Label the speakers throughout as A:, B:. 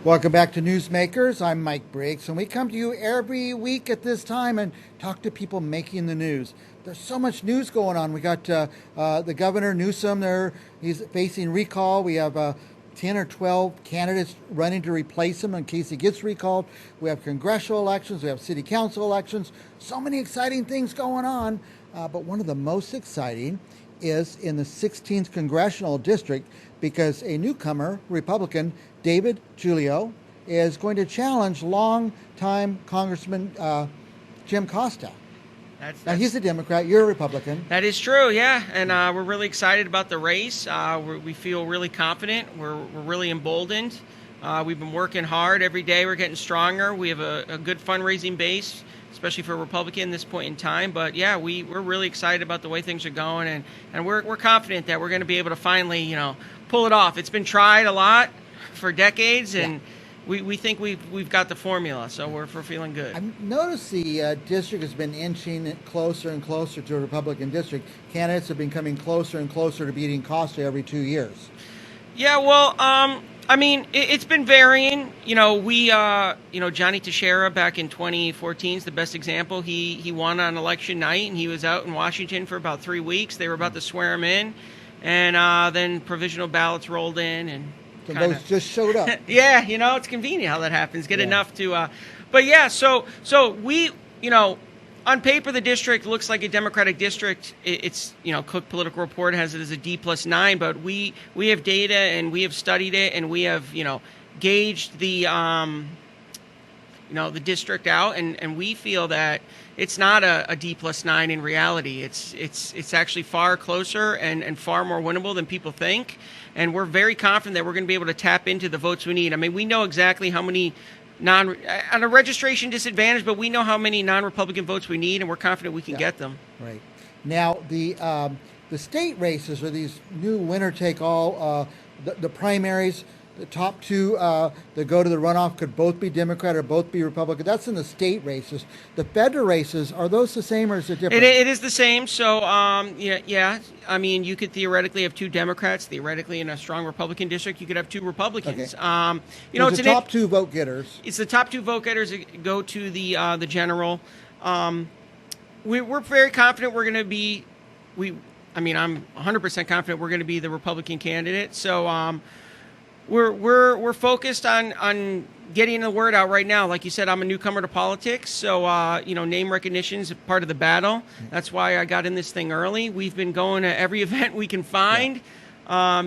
A: Welcome back to Newsmakers. I'm Mike Briggs, and we come to you every week at this time and talk to people making the news. There's so much news going on. We got the governor, Newsom, there. He's facing recall. We have 10 or 12 candidates running to replace him in case he gets recalled. We have congressional elections. We have city council elections. So many exciting things going on. But one of the most exciting is in the 16th congressional district, because a newcomer, Republican, David Giglio, is going to challenge longtime Congressman Jim Costa. Now, he's a Democrat, you're a Republican.
B: That is true, yeah, and we're really excited about the race. We feel really confident. We're really emboldened. We've been working hard every day. We're getting stronger. We have a good fundraising base, especially for a Republican at this point in time. But yeah, we're really excited about the way things are going, and we're confident that we're going to be able to finally, pull it off. It's been tried a lot for decades, and we think we've got the formula, so we're feeling good.
A: I've noticed the district has been inching closer and closer to a Republican district. Candidates have been coming closer and closer to beating Costa every 2 years.
B: Yeah, well, it's been varying. Johnny Teixeira back in 2014 is the best example. He won on election night, and he was out in Washington for about 3 weeks. They were about to swear him in, and then provisional ballots rolled in, and
A: the votes just showed up.
B: Yeah, it's convenient how that happens. Get enough to, so we, on paper the district looks like a Democratic district. It's, Cook Political Report has it as a D+9, but we have data and we have studied it, and we have, gauged the, the district out, and we feel that it's not a D+9 in reality. It's actually far closer and far more winnable than people think. And we're very confident that we're going to be able to tap into the votes we need. I mean, we know exactly how many on a registration disadvantage, but we know how many non-Republican votes we need, and we're confident we can get them.
A: Right. Now, the state races are these new winner-take-all, the primaries. The top two that go to the runoff could both be Democrat or both be Republican. That's in the state races. The federal races, are those the same or is it different?
B: It is the same. So, yeah. I mean, you could theoretically have two Democrats. Theoretically, in a strong Republican district, you could have two Republicans.
A: Okay. It's the top two vote getters.
B: It's the top two vote getters that go to the general. We're very confident we're going to be. I'm 100% confident we're going to be the Republican candidate. So. We're focused on getting the word out right now. Like you said, I'm a newcomer to politics, so name recognition is part of the battle. That's why I got in this thing early. We've been going to every event we can find,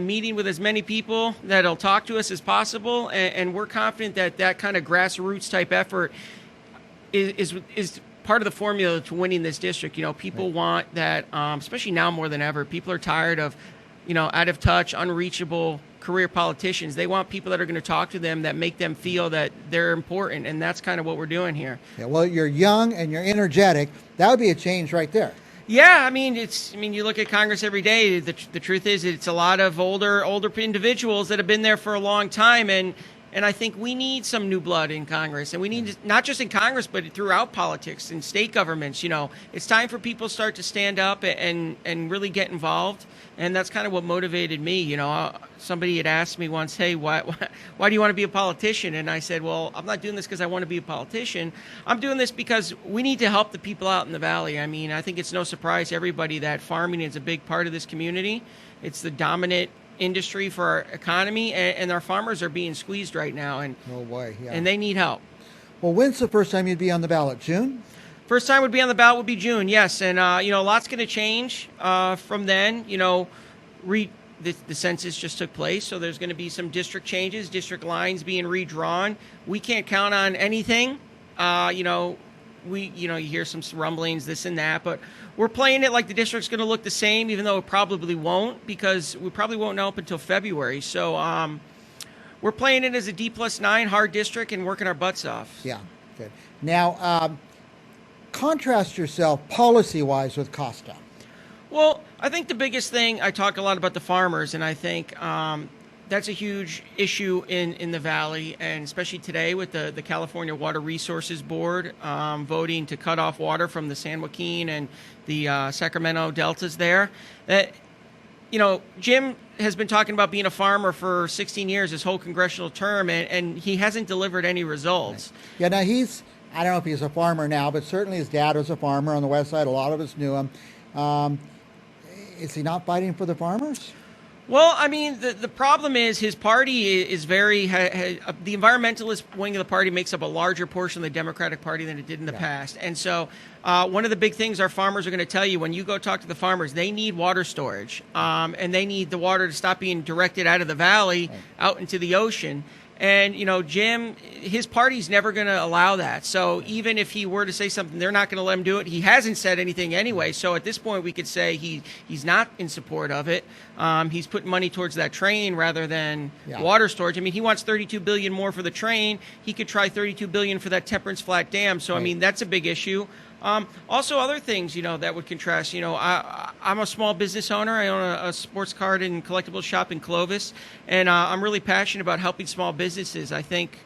B: meeting with as many people that'll talk to us as possible, and we're confident that kind of grassroots type effort is part of the formula to winning this district. People want that, especially now more than ever. People are tired of, out of touch, unreachable career politicians. They want people that are going to talk to them, that make them feel that they're important, and that's kind of what we're doing here. Yeah,
A: well, you're young and you're energetic. That would be a change right there.
B: Yeah, you look at Congress every day. The truth is, it's a lot of older individuals that have been there for a long time, and I think we need some new blood in Congress, and we need not just in Congress, but throughout politics and state governments. It's time for people to start to stand up and really get involved, and that's kind of what motivated me. Somebody had asked me once, "Hey, why do you want to be a politician?" And I said, "Well, I'm not doing this because I want to be a politician. I'm doing this because we need to help the people out in the Valley." I think it's no surprise to everybody that farming is a big part of this community. It's the dominant industry for our economy, and our farmers are being squeezed right now, and and they need help.
A: Well, when's the first time you'd be on the ballot? June?
B: First time would be on the ballot would be June, yes, and a lot's going to change from then. The census just took place, so there's going to be some district changes, district lines being redrawn. We can't count on anything. You hear some rumblings, this and that, but we're playing it like the district's going to look the same, even though it probably won't, because we probably won't know up until February. So we're playing it as a D+9 hard district and working our butts off.
A: Yeah, good. Now, contrast yourself policy-wise with Costa.
B: Well, I think the biggest thing, I talk a lot about the farmers, and I think that's a huge issue in the Valley, and especially today with the California Water Resources Board voting to cut off water from the San Joaquin and the Sacramento deltas there. Jim has been talking about being a farmer for 16 years, his whole congressional term, and he hasn't delivered any results.
A: Right. Yeah, now I don't know if he's a farmer now, but certainly his dad was a farmer on the west side. A lot of us knew him. Is he not fighting for the farmers?
B: Well, I mean, the problem is his party is very the environmentalist wing of the party makes up a larger portion of the Democratic Party than it did in the past. And so one of the big things our farmers are going to tell you when you go talk to the farmers, they need water storage, and they need the water to stop being directed out of the valley out into the ocean. And, Jim, his party's never going to allow that. So even if he were to say something, they're not going to let him do it. He hasn't said anything anyway. So at this point, we could say he's not in support of it. He's putting money towards that train rather than water storage. I mean, he wants $32 billion more for the train. He could try $32 billion for that Temperance Flat Dam. So, I mean, that's a big issue. Also, other things, that would contrast. I'm a small business owner. I own a sports card and collectibles shop in Clovis, and I'm really passionate about helping small businesses. I think,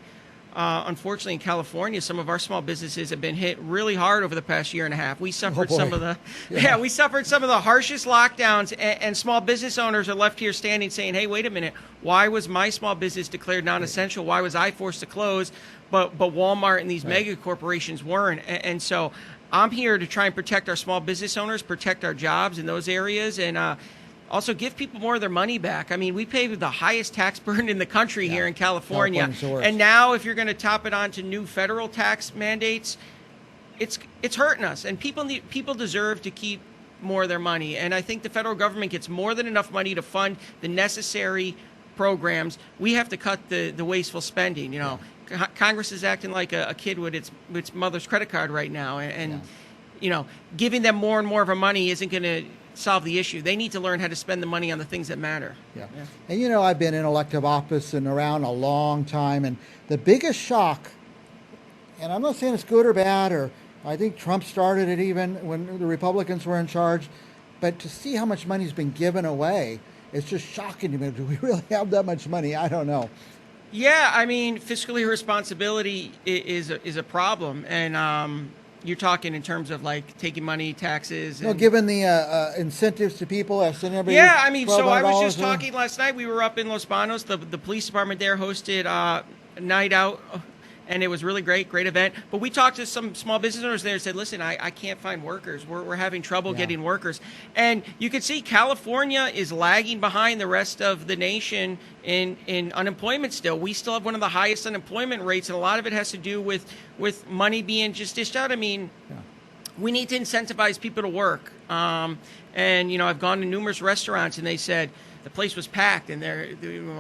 B: unfortunately, in California, some of our small businesses have been hit really hard over the past year and a half. We suffered some of the we suffered some of the harshest lockdowns, and small business owners are left here standing saying, "Hey, wait a minute, why was my small business declared non-essential? Why was I forced to close?" But Walmart and these mega corporations weren't, and so I'm here to try and protect our small business owners, protect our jobs in those areas, and also give people more of their money back. I mean, we pay the highest tax burden in the country here in California. And now if you're going to top it on to new federal tax mandates, it's hurting us. And people deserve to keep more of their money. And I think the federal government gets more than enough money to fund the necessary programs. We have to cut the wasteful spending, Congress is acting like a kid with its mother's credit card right now, and giving them more and more of our money isn't going to solve the issue. They need to learn how to spend the money on the things that matter.
A: Yeah. And I've been in elective office and around a long time, and the biggest shock, and I'm not saying it's good or bad, or I think Trump started it even when the Republicans were in charge, but to see how much money's been given away, it's just shocking to me. Do we really have that much money? I don't know.
B: Yeah, I mean, fiscal irresponsibility is a problem, and you're talking in terms of like taking money, taxes. And
A: giving the incentives to people.
B: Yeah, I mean, so I was just talking last night. We were up in Los Banos. The police department there hosted a night out, and it was really great event. But we talked to some small business owners there and said, listen, I can't find workers. We're having trouble getting workers. And you can see California is lagging behind the rest of the nation in unemployment still. We still have one of the highest unemployment rates, and a lot of it has to do with money being just dished out. I mean, we need to incentivize people to work. And, I've gone to numerous restaurants, and they said, the place was packed, and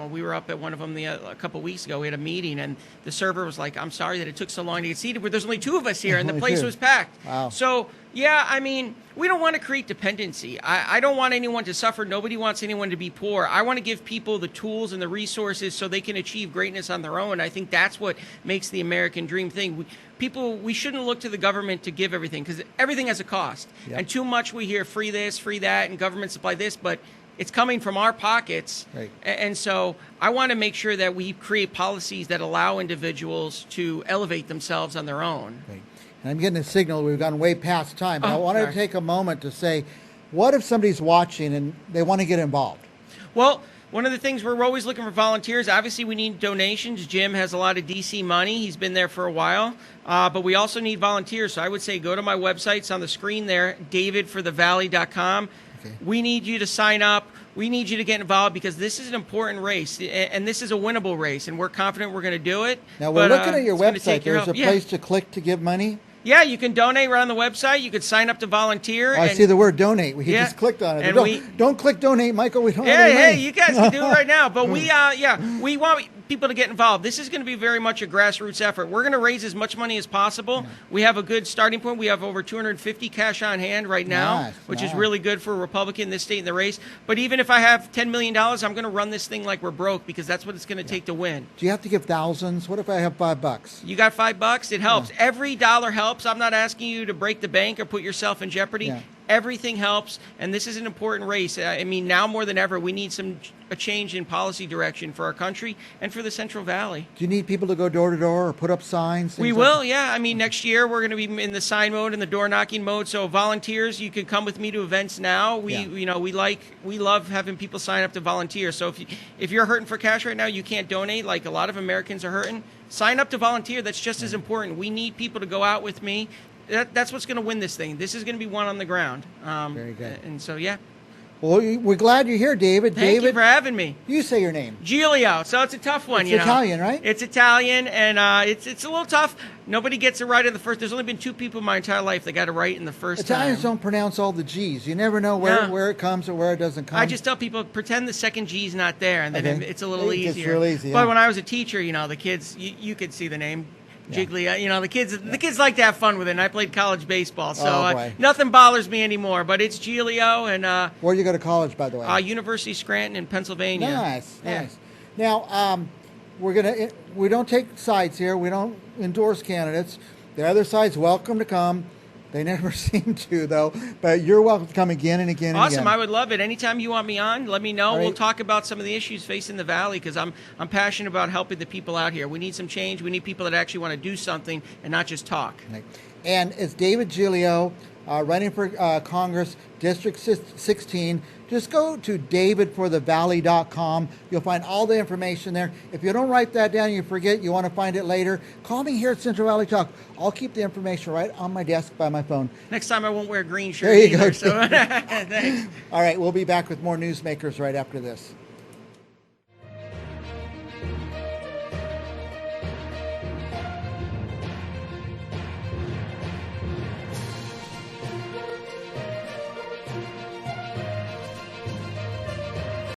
B: we were up at one of them a couple of weeks ago. We had a meeting, and the server was like, I'm sorry that it took so long to get seated, but there's only two of us here, and the place was packed.
A: Wow.
B: So, I mean, we don't want to create dependency. I don't want anyone to suffer. Nobody wants anyone to be poor. I want to give people the tools and the resources so they can achieve greatness on their own. I think that's what makes the American dream thing. We shouldn't look to the government to give everything, because everything has a cost.
A: Yep.
B: And too much we hear free this, free that, and government supply this, but it's coming from our pockets.
A: Right.
B: And so I want to make sure that we create policies that allow individuals to elevate themselves on their own.
A: Right. And I'm getting a signal we've gone way past time, but I wanted to take a moment to say, what if somebody's watching and they want to get involved?
B: Well, one of the things, we're always looking for volunteers. Obviously, we need donations. Jim has a lot of DC money. He's been there for a while. But we also need volunteers. So I would say go to my website. It's on the screen there, davidforthevalley.com. Okay. We need you to sign up. We need you to get involved, because this is an important race, and this is a winnable race, and we're confident we're going to do it.
A: Now, we're looking at your website. There's a place to click to give money?
B: Yeah, you can donate right on the website. You can sign up to volunteer.
A: I see the word donate. We just clicked on it. And don't click donate, Michael. We don't have any money.
B: Hey, you guys can do it right now. But we want people to get involved. This is going to be very much a grassroots effort. We're going to raise as much money as possible. Yeah. We have a good starting point. We have over $250 cash on hand right now, which is really good for a Republican in this state in the race. But even if I have $10 million, I'm going to run this thing like we're broke, because that's what it's going to take to win.
A: Do you have to give thousands? What if I have $5?
B: You got $5? It helps. Every dollar helps. I'm not asking you to break the bank or put yourself in jeopardy. Everything helps, and this is an important race. I mean, now more than ever, we need a change in policy direction for our country and for the Central Valley.
A: Do you need people to go door to door or put up signs?
B: We will, yeah. I mean, next year we're going to be in the sign mode and the door knocking mode. So volunteers, you can come with me to events now. We love having people sign up to volunteer. So if you're hurting for cash right now, you can't donate. Like a lot of Americans are hurting. Sign up to volunteer. That's just as important. We need people to go out with me. That's what's going to win this thing. This is going to be won on the ground.
A: Very good.
B: And so, yeah.
A: Well, we're glad you're here, David.
B: Thank you for having me.
A: You say your name.
B: Giglio. So it's a tough one.
A: It's Italian, right?
B: It's Italian, and it's a little tough. Nobody gets it right in the first. There's only been 2 people in my entire life that got it right in the first
A: Italians
B: time.
A: don't pronounce all the G's. You never know where it comes or where it doesn't come.
B: I just tell people, pretend the second G's not there, and then it's a little easier.
A: It's real easy.
B: But when I was a teacher, the kids, you could see the name. Giglio, the kids like to have fun with it, and I played college baseball, so nothing bothers me anymore, but it's Giglio. And
A: where you go to college, by the way?
B: University of Scranton in Pennsylvania.
A: Nice. Now, we don't take sides here. We don't endorse candidates. The other side's welcome to come. They never seem to, though. But you're welcome to come again and again and again.
B: Awesome. I would love it. Anytime you want me on, let me know.
A: Right.
B: We'll talk about some of the issues facing the Valley, because I'm passionate about helping the people out here. We need some change. We need people that actually want to do something and not just talk.
A: Right. And it's David Giglio, running for Congress, District 16. Just go to davidforthevalley.com. You'll find all the information there. If you don't write that down, you forget, you want to find it later, call me here at Central Valley Talk. I'll keep the information right on my desk by my phone.
B: Next time I won't wear a green shirt
A: there you
B: either.
A: go.
B: So, thanks.
A: All right, we'll be back with more Newsmakers right after this.